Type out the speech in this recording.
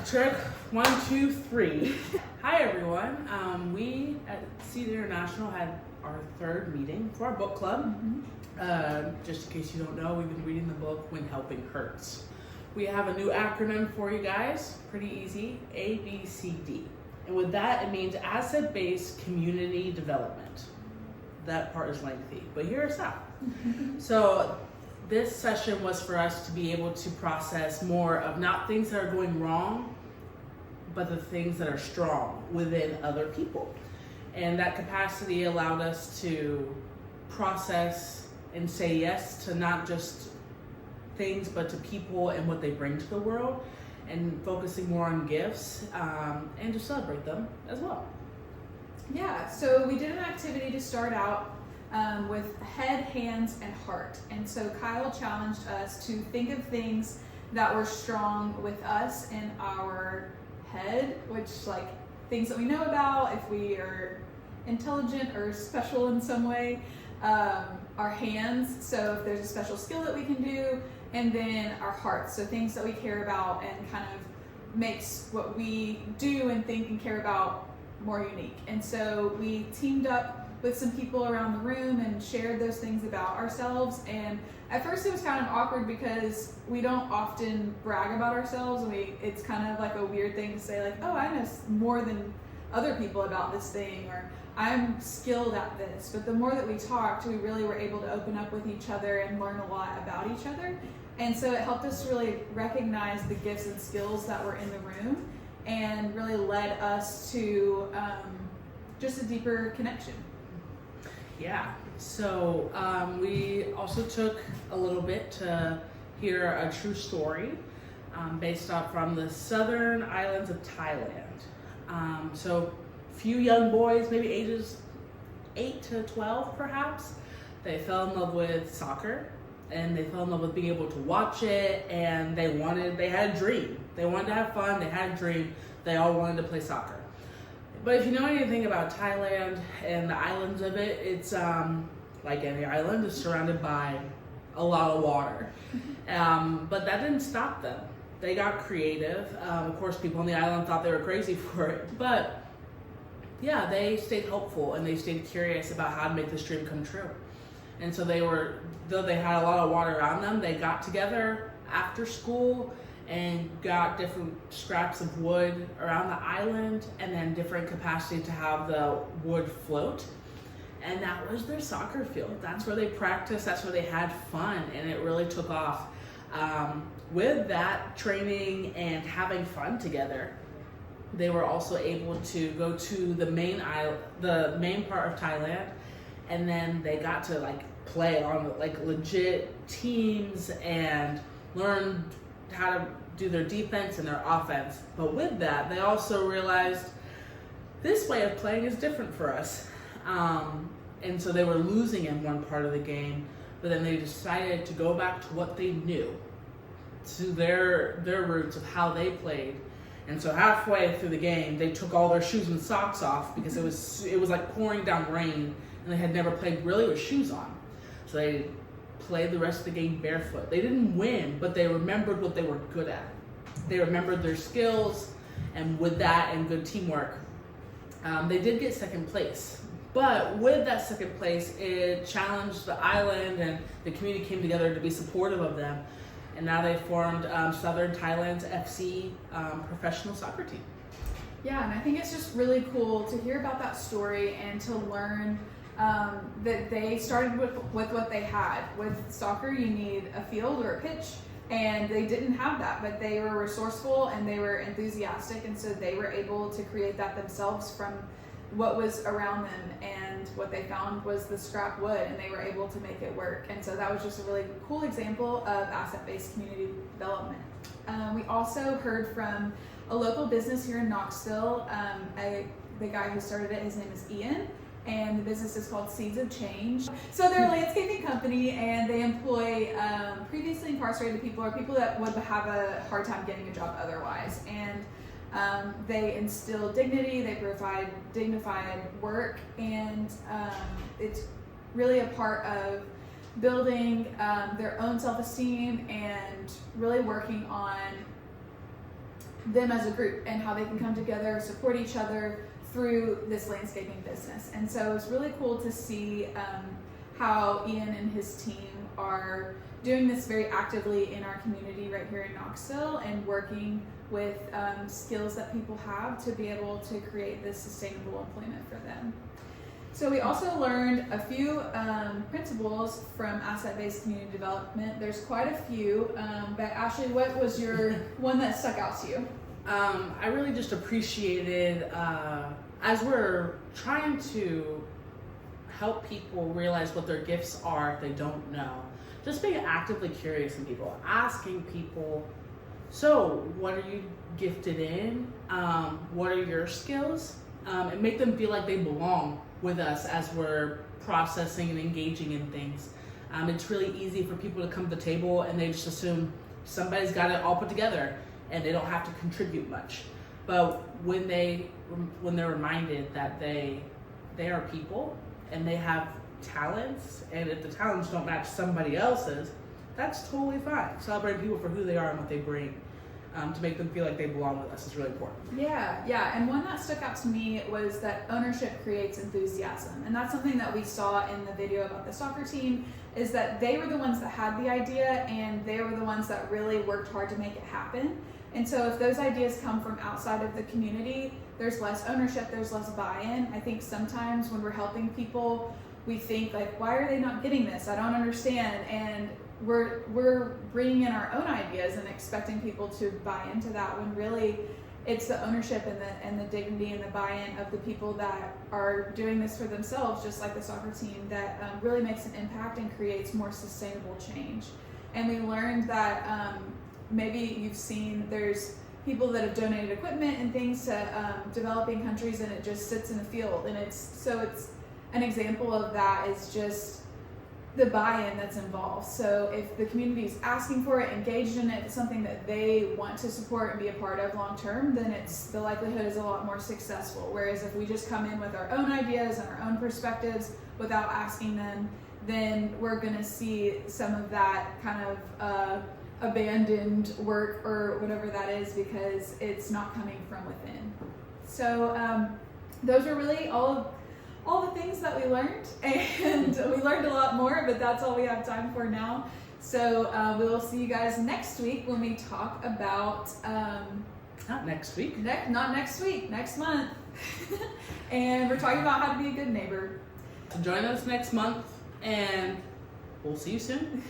Trick 1, 2, 3. Hi everyone. We at Seed International had our third meeting for our book club. Just in case you don't know, we've been reading the book When Helping Hurts. We have a new acronym for you guys, pretty easy, ABCD. And with that, it means asset-based community development. That part is lengthy, but here's how. So this session was for us to be able to process more of not things that are going wrong, but the things that are strong within other people. And that capacity allowed us to process and say yes to not just things, but to people and what they bring to the world, and focusing more on gifts and to celebrate them as well. Yeah, so we did an activity to start out with head, hands, and heart. And so Kyle challenged us to think of things that were strong with us in our head, which like things that we know about, if we are intelligent or special in some way, our hands, so if there's a special skill that we can do, and then our hearts, so things that we care about and kind of makes what we do and think and care about more unique. And so we teamed up with some people around the room and shared those things about ourselves. And at first it was kind of awkward because we don't often brag about ourselves, and it's kind of like a weird thing to say, like, oh, I know more than other people about this thing, or I'm skilled at this. But the more that we talked, we really were able to open up with each other and learn a lot about each other. And so it helped us really recognize the gifts and skills that were in the room, and really led us to just a deeper connection. Yeah, so we also took a little bit to hear a true story based off from the southern islands of Thailand. So few young boys, maybe ages 8 to 12 perhaps, they fell in love with soccer, and they fell in love with being able to watch it, and they had a dream. They wanted to have fun, they had a dream, they all wanted to play soccer. But if you know anything about Thailand and the islands of it, it's like any island, it's surrounded by a lot of water. But that didn't stop them. They got creative. Of course, people on the island thought they were crazy for it. But yeah, they stayed hopeful and they stayed curious about how to make this dream come true. And so though they had a lot of water around them, they got together after school and got different scraps of wood around the island, and then different capacity to have the wood float. And that was their soccer field. That's where they practiced, that's where they had fun, and it really took off. With that training and having fun together, they were also able to go to the main part of Thailand, and then they got to like play on like legit teams and learn how to do their defense and their offense. But with that, they also realized this way of playing is different for us. And so they were losing in one part of the game, but then they decided to go back to what they knew, to their roots of how they played. And so halfway through the game, they took all their shoes and socks off because it was like pouring down rain, and they had never played really with shoes on. So they played the rest of the game barefoot. They didn't win, but they remembered what they were good at. They remembered their skills, and with that and good teamwork, they did get second place. But with that second place, it challenged the island, and the community came together to be supportive of them. And now they formed Southern Thailand's FC professional soccer team. Yeah, and I think it's just really cool to hear about that story and to learn that they started with what they had. With soccer, you need a field or a pitch, and they didn't have that, but they were resourceful and they were enthusiastic, and so they were able to create that themselves from what was around them, and what they found was the scrap wood, and they were able to make it work. And so that was just a really cool example of asset-based community development. We also heard from a local business here in Knoxville. The guy who started it, his name is Ian, and the business is called Seeds of Change. So they're a landscaping company, and they employ previously incarcerated people, or people that would have a hard time getting a job otherwise. And they instill dignity, they provide dignified work, and it's really a part of building their own self-esteem and really working on them as a group and how they can come together, support each other through this landscaping business. And so it's really cool to see how Ian and his team are doing this very actively in our community right here in Knoxville, and working with skills that people have to be able to create this sustainable employment for them. So we also learned a few principles from asset-based community development. There's quite a few, but Ashley, what was your one that stuck out to you? I really just appreciated, as we're trying to help people realize what their gifts are if they don't know, just being actively curious in people, asking people, so what are you gifted in? What are your skills? And make them feel like they belong with us as we're processing and engaging in things. It's really easy for people to come to the table and they just assume somebody's got it all put together and they don't have to contribute much. But when they're reminded that they are people and they have talents, and if the talents don't match somebody else's, that's totally fine. Celebrating people for who they are and what they bring, to make them feel like they belong with us, is really important. Yeah, and one that stuck out to me was that ownership creates enthusiasm, and that's something that we saw in the video about the soccer team, is that they were the ones that had the idea, and they were the ones that really worked hard to make it happen. And so if those ideas come from outside of the community, there's less ownership, there's less buy-in. I think sometimes when we're helping people, we think like, why are they not getting this? I don't understand. And we're bringing in our own ideas and expecting people to buy into that, when really it's the ownership and the dignity and the buy-in of the people that are doing this for themselves, just like the soccer team, that really makes an impact and creates more sustainable change. And we learned that maybe you've seen there's people that have donated equipment and things to developing countries, and it just sits in a field, and it's an example of that is just the buy-in that's involved. So if the community is asking for it, engaged in it, it's something that they want to support and be a part of long term, then the likelihood is a lot more successful. Whereas if we just come in with our own ideas and our own perspectives without asking them, then we're going to see some of that kind of abandoned work or whatever that is, because it's not coming from within. So those are really all the things that we learned, and we learned a lot more, but that's all we have time for now. So we will see you guys next week when we talk about Not next week. Not next week, next month. And we're talking about how to be a good neighbor. So join us next month, and we'll see you soon.